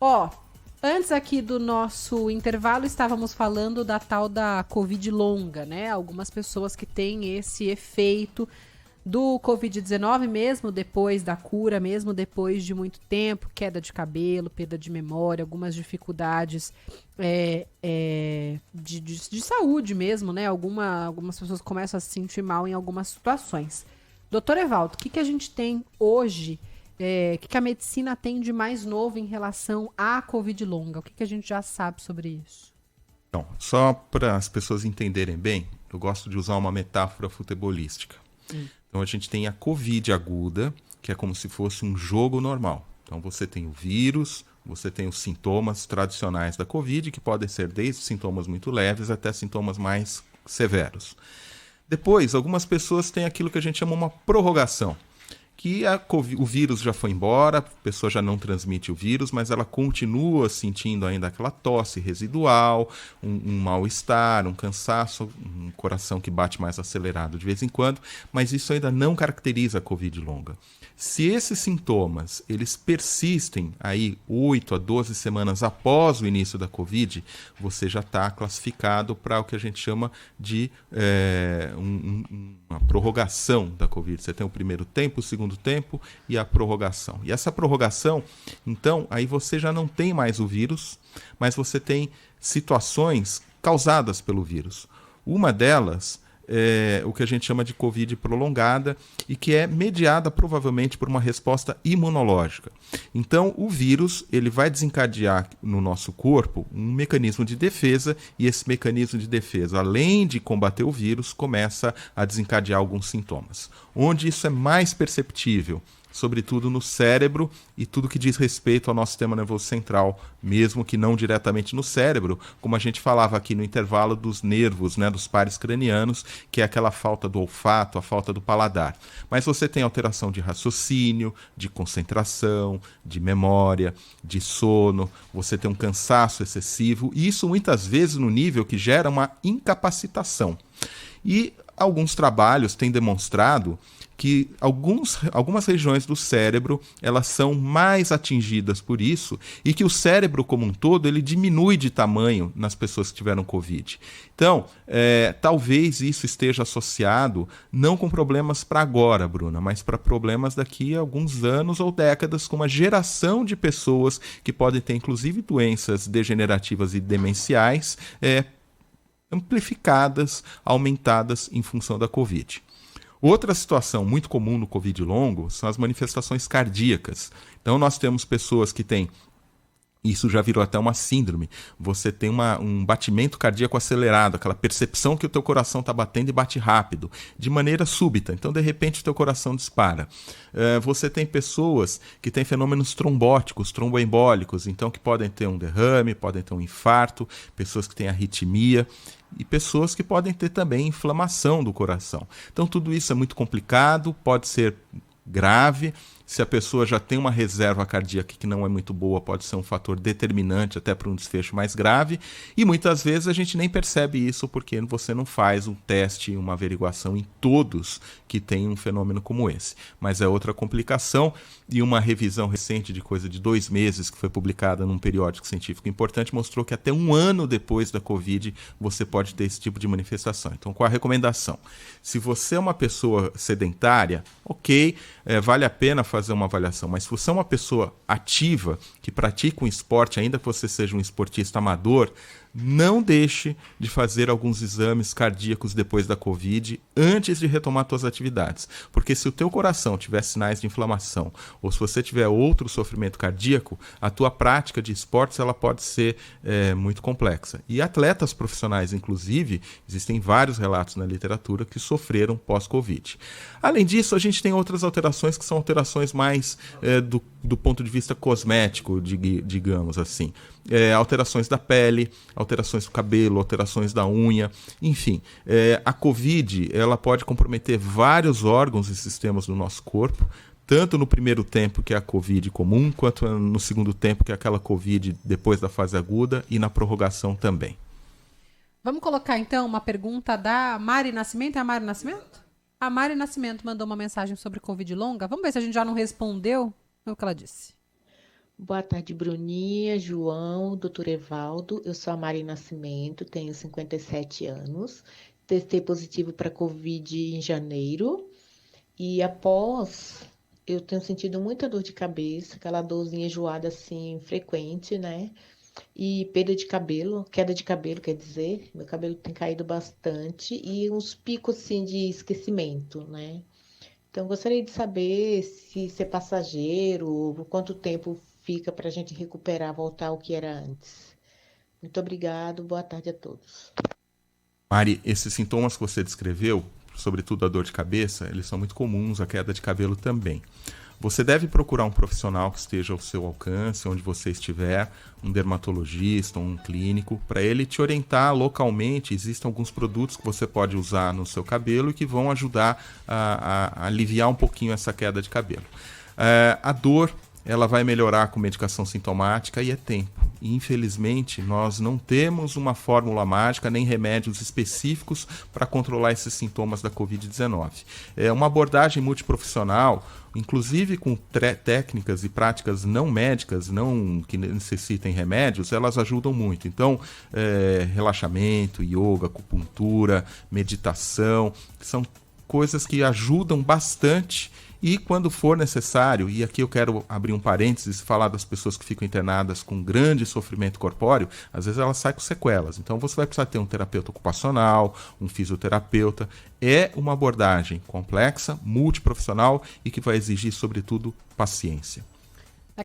Ó, antes aqui do nosso intervalo, estávamos falando da tal da Covid longa, né? Algumas pessoas que têm esse efeito do Covid-19 mesmo depois da cura, mesmo depois de muito tempo, queda de cabelo, perda de memória, algumas dificuldades de saúde mesmo, né? Algumas pessoas começam a se sentir mal em algumas situações. Doutor Evaldo, o que a gente tem hoje, o que a medicina tem de mais novo em relação à Covid longa? O que a gente já sabe sobre isso? Então, só para as pessoas entenderem bem, eu gosto de usar uma metáfora futebolística. Então a gente tem a Covid aguda, que é como se fosse um jogo normal. Então você tem o vírus, você tem os sintomas tradicionais da Covid, que podem ser desde sintomas muito leves até sintomas mais severos. Depois, algumas pessoas têm aquilo que a gente chama uma prorrogação, que o vírus já foi embora, a pessoa já não transmite o vírus, mas ela continua sentindo ainda aquela tosse residual, um mal-estar, um cansaço, um coração que bate mais acelerado de vez em quando, mas isso ainda não caracteriza a Covid longa. Se esses sintomas eles persistem aí 8 a 12 semanas após o início da Covid, você já está classificado para o que a gente chama de uma prorrogação da Covid. Você tem o primeiro tempo, o segundo tempo e a prorrogação. E essa prorrogação, então, aí você já não tem mais o vírus, mas você tem situações causadas pelo vírus. Uma delas é o que a gente chama de Covid prolongada e que é mediada provavelmente por uma resposta imunológica. Então, o vírus ele vai desencadear no nosso corpo um mecanismo de defesa e esse mecanismo de defesa, além de combater o vírus, começa a desencadear alguns sintomas. Onde isso é mais perceptível? Sobretudo no cérebro e tudo que diz respeito ao nosso sistema nervoso central, mesmo que não diretamente no cérebro, como a gente falava aqui no intervalo dos nervos, né, dos pares cranianos, que é aquela falta do olfato, a falta do paladar. Mas você tem alteração de raciocínio, de concentração, de memória, de sono, você tem um cansaço excessivo, e isso muitas vezes no nível que gera uma incapacitação. E alguns trabalhos têm demonstrado que algumas regiões do cérebro elas são mais atingidas por isso e que o cérebro como um todo ele diminui de tamanho nas pessoas que tiveram Covid. Então, talvez isso esteja associado não com problemas para agora, Bruna, mas para problemas daqui a alguns anos ou décadas com uma geração de pessoas que podem ter inclusive doenças degenerativas e demenciais amplificadas, aumentadas em função da Covid. Outra situação muito comum no Covid longo são as manifestações cardíacas. Então, nós temos pessoas que têm, isso já virou até uma síndrome, você tem um batimento cardíaco acelerado, aquela percepção que o teu coração está batendo e bate rápido, de maneira súbita. Então, de repente, o teu coração dispara. Você tem pessoas que têm fenômenos trombóticos, tromboembólicos, então que podem ter um derrame, podem ter um infarto, pessoas que têm arritmia, e pessoas que podem ter também inflamação do coração. Então tudo isso é muito complicado, pode ser grave. Se a pessoa já tem uma reserva cardíaca que não é muito boa, pode ser um fator determinante até para um desfecho mais grave. E muitas vezes a gente nem percebe isso porque você não faz um teste, uma averiguação em todos que têm um fenômeno como esse. Mas é outra complicação e uma revisão recente de coisa de 2 meses que foi publicada num periódico científico importante mostrou que até 1 ano depois da Covid você pode ter esse tipo de manifestação. Então, qual a recomendação? Se você é uma pessoa sedentária, ok, vale a pena fazer uma avaliação, mas se você é uma pessoa ativa, que pratica um esporte, ainda que você seja um esportista amador, não deixe de fazer alguns exames cardíacos depois da Covid, antes de retomar suas atividades. Porque se o teu coração tiver sinais de inflamação, ou se você tiver outro sofrimento cardíaco, a tua prática de esportes ela pode ser muito complexa. E atletas profissionais, inclusive, existem vários relatos na literatura que sofreram pós-Covid. Além disso, a gente tem outras alterações que são alterações mais do ponto de vista cosmético, digamos assim. Alterações da pele, alterações do cabelo, alterações da unha, enfim. A Covid ela pode comprometer vários órgãos e sistemas do nosso corpo, tanto no primeiro tempo, que é a Covid comum, quanto no segundo tempo, que é aquela Covid depois da fase aguda, e na prorrogação também. Vamos colocar então uma pergunta da Mari Nascimento. É a Mari Nascimento? A Mari Nascimento mandou uma mensagem sobre Covid longa. Vamos ver se a gente já não respondeu o que ela disse. Boa tarde, Bruninha, João, doutor Evaldo. Eu sou a Mari Nascimento, tenho 57 anos. Testei positivo para Covid em janeiro e após eu tenho sentido muita dor de cabeça, aquela dorzinha enjoada assim frequente, né? E perda de cabelo, queda de cabelo, quer dizer, meu cabelo tem caído bastante e uns picos assim de esquecimento, né? Então, gostaria de saber se isso é passageiro, por quanto tempo fica para a gente recuperar, voltar ao que era antes. Muito obrigado, boa tarde a todos. Mari, esses sintomas que você descreveu, sobretudo a dor de cabeça, eles são muito comuns, a queda de cabelo também. Você deve procurar um profissional que esteja ao seu alcance, onde você estiver, um dermatologista, um clínico, para ele te orientar localmente. Existem alguns produtos que você pode usar no seu cabelo e que vão ajudar a aliviar um pouquinho essa queda de cabelo. A dor, ela vai melhorar com medicação sintomática e é tempo. E, infelizmente, nós não temos uma fórmula mágica nem remédios específicos para controlar esses sintomas da Covid-19. É uma abordagem multiprofissional, inclusive com técnicas e práticas não médicas, não que necessitem remédios, elas ajudam muito. Então, relaxamento, yoga, acupuntura, meditação, são coisas que ajudam bastante. E quando for necessário, e aqui eu quero abrir um parênteses, falar das pessoas que ficam internadas com grande sofrimento corpóreo, às vezes elas saem com sequelas. Então você vai precisar ter um terapeuta ocupacional, um fisioterapeuta. É uma abordagem complexa, multiprofissional e que vai exigir, sobretudo, paciência.